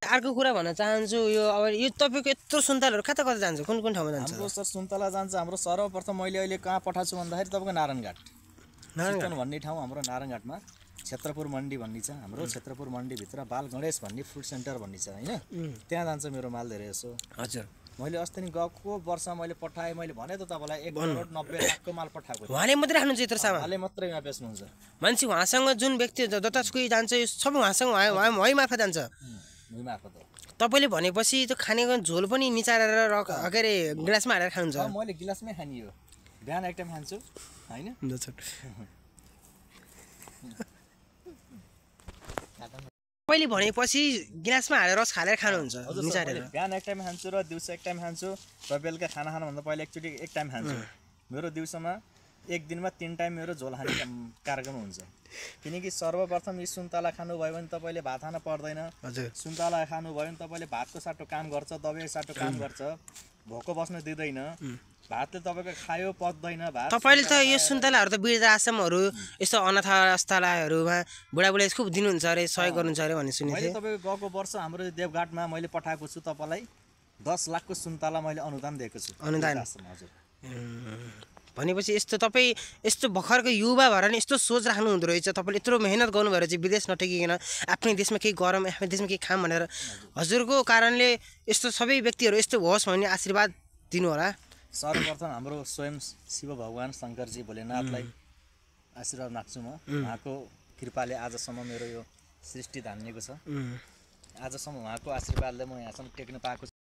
अर्को कुरा भन्न चाहन्छु यो अब यो तपाईँको यत्रो सुन्तलाहरू कता कता जान्छ कुन कुन ठाउँमा जान्छ हाम्रो सर सुन्तला जान्छ हाम्रो सर्वप्रथम मैले अहिले कहाँ पठाएको छु भन्दाखेरि तपाईँको नारायणघाट चितवन भन्ने ठाउँ हाम्रो नारायणघाटमा क्षेत्रपुर मन्डी भन्ने छ हाम्रो क्षेत्रपुर मन्डीभित्र बाल गणेश भन्ने फ्रुट सेन्टर भन्ने छ होइन त्यहाँ जान्छ मेरो माल धेरै जसो हजुर मैले अस्ति नि गएको वर्ष मैले पठाएँ मैले भने त तपाईँलाई 1,90,00,000 माल पठाएको उहाँले मात्रै राख्नुहुन्छ यत्रो सामान उहाँले मात्रै यहाँ बेच्नुहुन्छ मान्छे उहाँसँग जुन व्यक्ति जतासुकै जान्छ यो सबै उहाँसँग उहाँ मार्फत जान्छ मार्फत हो तपाईँले भनेपछि त्यो खानेको झोल पनि निचारेर के अरे गिलासमा हालेर खानुहुन्छ मैले गिलासमै खाने हो बिहान एक टाइम खान्छु होइन तपाईँले भनेपछि गिलासमा हालेर रस खालेर खानुहुन्छ निचारेर बिहान एक टाइम खान्छु र दिउँसो एक टाइम खान्छु र बेलुका खाना खानुभन्दा पहिला एकचोटि एक टाइम खान्छु मेरो दिउँसोमा एक दिनमा 3 टाइम मेरो झोल खाने कार्यक्रम हुन्छ किनकि सर्वप्रथम यी सुन्तला खानुभयो भने तपाईँले भात खान पर्दैन सुन्तला खानुभयो भने तपाईँले भातको साटो काम गर्छ दबाई साटो काम गर्छ भोको बस्न दिँदैन भातले तपाईँको खायो पच्दैन भात तपाईँले त यो सुन्तलाहरू त वृद्धाश्रमहरू यस्तो अनाथालयहरूमा बुढाबुढी खुब दिनुहुन्छ अरे सहयोग गर्नुहुन्छ अरे भन्ने सुनेको थिएँ तपाईँको गएको वर्ष हाम्रो देवघाटमा मैले पठाएको छु तपाईँलाई 10 लाखको सुन्तला मैले अनुदान दिएको छु अनुदान हजुर भनेपछि यस्तो तपाईँ यस्तो भर्खरको युवा भएर नि यस्तो सोच राख्नु हुँदो रहेछ तपाईँले यत्रो मेहनत गर्नु भएर चाहिँ विदेश नटेकिकन आफ्नै देशमा केही गरौँ आफ्नै देशमा केही खाम भनेर हजुरको कारणले यस्तो सबै व्यक्तिहरू यस्तो होस् भन्ने आशीर्वाद दिनु होला सर्वप्रथम हाम्रो स्वयं शिव भगवान शङ्करजी भोलेनाथलाई आशीर्वाद माग्छु म उहाँको कृपाले आजसम्म मेरो यो सृष्टि धानिएको छ आजसम्म उहाँको आशीर्वादले म यहाँसम्म टेक्न पाएको